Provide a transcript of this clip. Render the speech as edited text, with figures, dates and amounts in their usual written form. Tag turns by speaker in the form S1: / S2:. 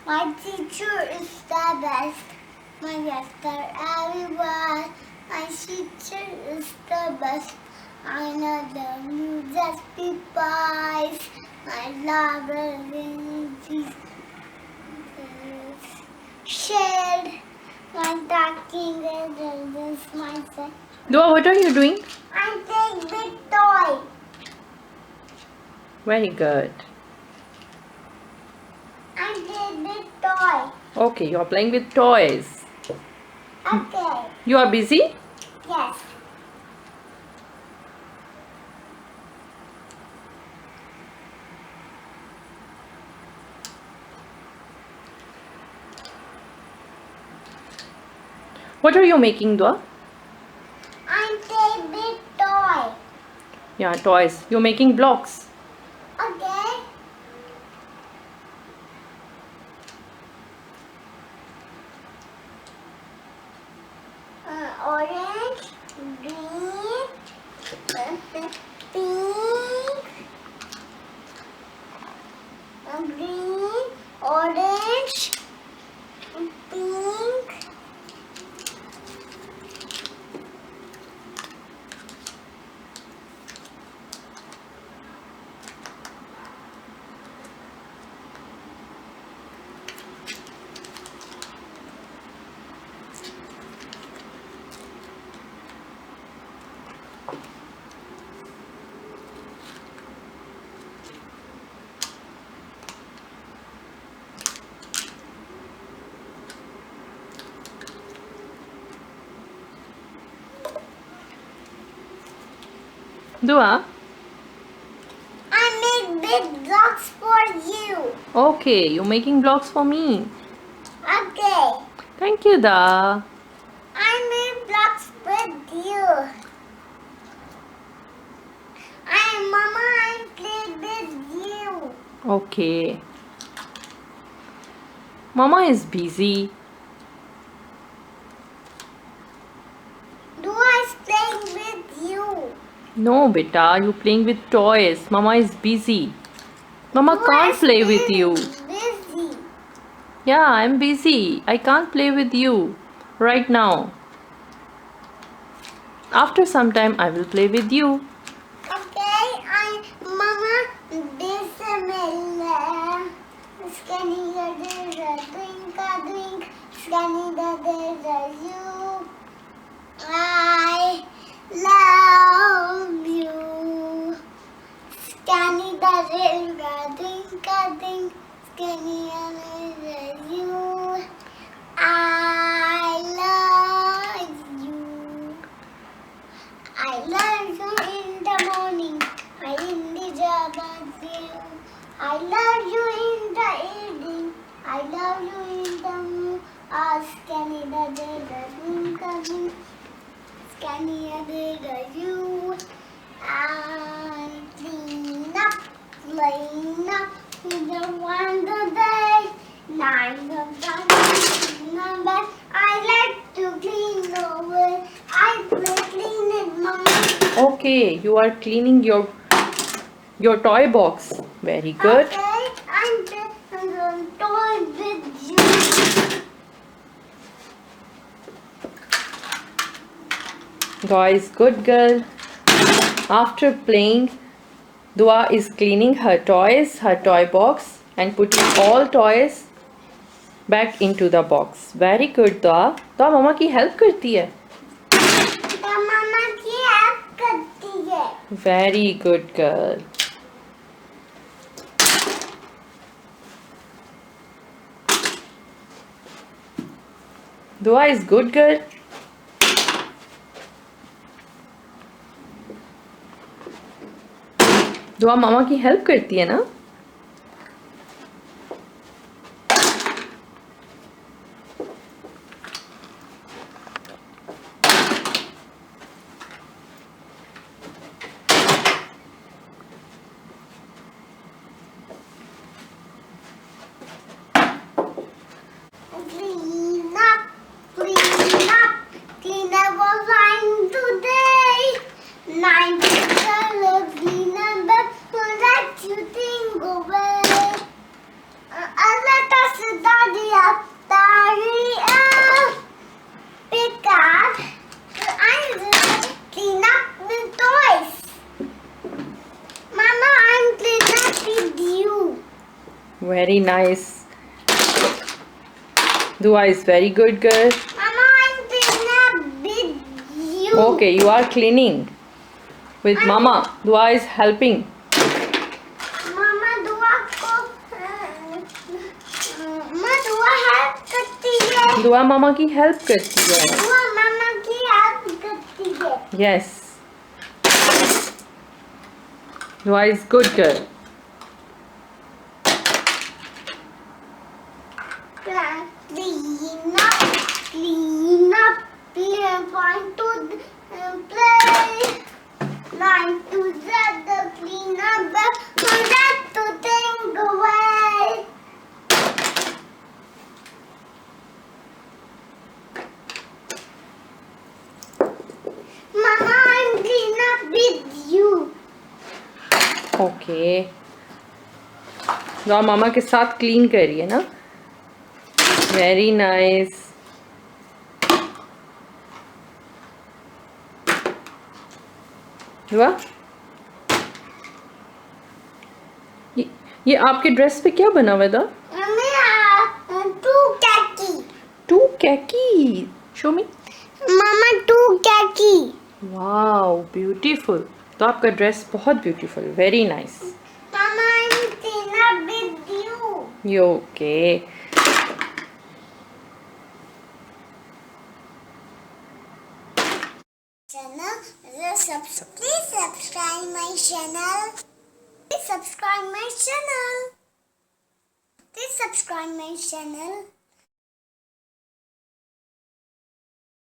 S1: My teacher is the best. My best are everywhere. My teacher is the best. I know the you just be wise. My lover is shared. My talking is my son.
S2: Duaa, what are you doing?
S1: I'm playing with toy.
S2: Very good.
S1: I'm playing with toy.
S2: Okay, you are playing with toys.
S1: Okay.
S2: You are busy?
S1: Yes.
S2: What are you making, Duaa?
S1: I'm playing with toy.
S2: Yeah, toys. You're making blocks.
S1: Okay. Orange, green, pink, green, orange, pink.
S2: Duaa?
S1: I make big blocks for you.
S2: Okay, you're making blocks for me.
S1: Okay.
S2: Thank you, Da.
S1: I made blocks with you. Mama, I played with you.
S2: Okay. Mama is busy.
S1: Duaa is playing with you.
S2: No, beta, you're playing with toys. Mama is busy. Mama
S1: Duaa
S2: can't
S1: is
S2: play with
S1: playing
S2: you.
S1: Busy.
S2: Yeah, I'm busy. I can't play with you right now. After some time, I will play with you.
S1: Okay, Mama, Bismillah. Scanning the drink, scanning the you. I love you. Scanning the drink, scanning the you. I love you. I love you in the morning. I in the job I love you in the evening. I love you in the moon. Scanning the day, scanning the you. I clean up, with the one the day. Nine of the number. I like to clean over. I clean it, Mama.
S2: Okay, you are cleaning your toy box. Very good.
S1: Okay, I'm going to toy with you.
S2: Guys, good girl. After playing, Duaa is cleaning her toys, her toy box, and putting all toys back into the box. Very good, Duaa. Duaa mama की help करती है.
S1: तो मामा की help करती है.
S2: Very good girl. Duaa is good girl. दुआ मामा की help करती है ना.
S1: Clean up was fine today. 9 clean up, but let you think
S2: Very nice. Dua is very good girl.
S1: Mama, I'm cleaning with you.
S2: Okay, you are cleaning with Mama. Dua is helping.
S1: Mama, दुआ को माँ दुआ help करती है.
S2: Dua Mama की help करती है.
S1: दुआ मामा की हेल्प करती है.
S2: Yes. Dua is good girl.
S1: Clean up, point to play. Line to the clean up, forget to think away. Mama, I'm clean up with you.
S2: Okay. Dua Mama के साथ clean कर रही है ना? Very nice. दुआ ये आपके dress पे क्या बना हुआ था?
S1: Two khaki.
S2: Two khaki. Show me.
S1: Mama, two khaki.
S2: Wow, beautiful. तो आपका ड्रेस बहुत beautiful. Very nice.
S1: Mama, I'm clean up with you.
S2: You okay?
S1: Channel, please subscribe my channel. Please subscribe my channel. Please subscribe my channel.